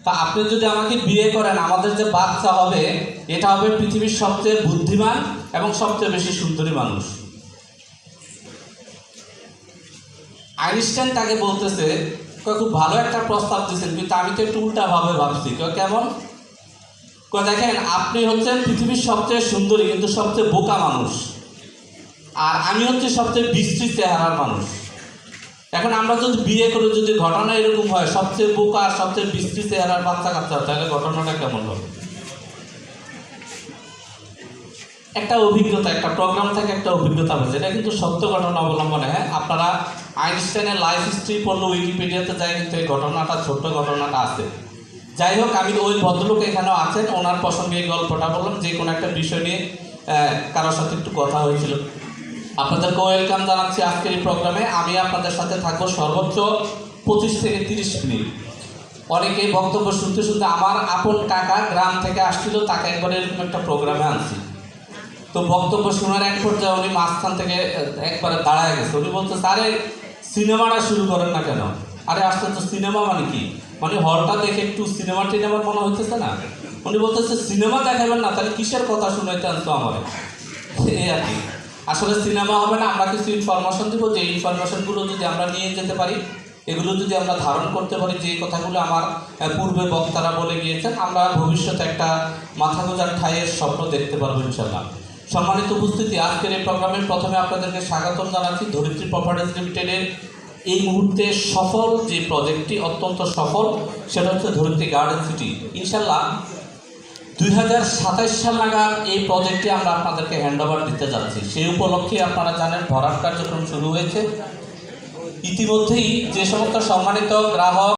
তা আপনি যদি আমাকে বিয়ে করেন, আমাদের যে বাচ্চা হবে এটা হবে পৃথিবীর সবচেয়ে বুদ্ধিমান এবং সবচেয়ে বেশি সুন্দরী মানুষ। আইনস্টাইন তাকে বলতেছে, খুব ভালো একটা প্রস্তাব দিয়েছেন, কিন্তু আমি তো একটু উল্টা ভাবে ভাবছি। কেমন? দেখেন, আপনি হচ্ছেন পৃথিবীর সবচেয়ে সুন্দরী কিন্তু সবচেয়ে বোকা মানুষ, আর আমি হচ্ছে সবচেয়ে বিশ্রী চেহারার মানুষ। এখন আমরা যদি বিয়ে করে যদি ঘটনা এরকম হয়, সবচেয়ে বোকা আর সবচেয়ে বিশ্রী চেহারার বাচ্চা কাচ্চা, তাহলে ঘটনাটা কেমন হবে? একটা অভিজ্ঞতা, একটা প্রোগ্রাম থেকে একটা অভিজ্ঞতা হয়েছে, এটা কিন্তু সত্য ঘটনা অবলম্বনে। হ্যাঁ, আপনারা আইনস্টাইনের লাইফ হিস্ট্রি পড়লে উইকিপিডিয়াতে যায়, কিন্তু এই ঘটনাটা, ছোট্ট ঘটনাটা আছে। যাই হোক, আমি ওই ভদ্রলোক এখানেও আছেন, ওনার প্রসঙ্গে এই গল্পটা বললাম, যে কোনো একটা বিষয় নিয়ে কারোর সাথে একটু কথা হয়েছিল। আপনাদেরকে ওয়েলকাম জানাচ্ছি আজকের এই প্রোগ্রামে। আমি আপনাদের সাথে থাকবো সর্বোচ্চ 25 থেকে 30 মিনিট। অনেকে বক্তব্য শুনতে শুনতে, আমার আপন কাকা গ্রাম থেকে আসছিল, তাকে একবার এরকম একটা প্রোগ্রামে আনছি। তো বক্তব্য শোনার এক পর্যায়ে উনি মাঝখান থেকে একবারে দাঁড়ায় গেছে। উনি বলতেছে, আরে সিনেমাটা শুরু করেন না কেন? আরে আসতে তো সিনেমা মানে কি, মানে হলটা দেখে একটু সিনেমা টিনেমার মনে হইতেছে না? উনি বলতেছে, সিনেমা দেখাবেন না, তাহলে কিসের কথা শুনাইতে আনতো আমার? এই আর কি। আসলে সিনেমা হবে না, আমরা কিছু ইনফরমেশন দেবো, যে ইনফরমেশনগুলো যদি আমরা নিয়ে যেতে পারি, এগুলো যদি আমরা ধারণ করতে পারি, যে কথাগুলো আমার পূর্বে বক্তারা বলে গিয়েছেন, আমরা ভবিষ্যতে একটা মাথা গোঁজার ঠাইয়ের স্বপ্ন দেখতে পারবো ইনশাআল্লাহ। সম্মানিত উপস্থিতি, আজকের এই প্রোগ্রামের প্রথমে আপনাদেরকে স্বাগতম জানাচ্ছি। ধরিত্রী প্রপার্টিজ লিমিটেডের এই মুহূর্তে সফল যে প্রজেক্টটি, অত্যন্ত সফল, সেটা হচ্ছে ধরিত্রী গার্ডেন সিটি। ইনশাআল্লাহ 2027 সাল নাগাদ এই প্রজেক্টটি আমরা আপনাদেরকে হ্যান্ডওভার দিতে যাচ্ছি। সেই উপলক্ষে আপনারা জানেন, ভরাট কার্যক্রম শুরু হয়েছে ইতিমধ্যেই। যে সমস্ত সম্মানিত গ্রাহক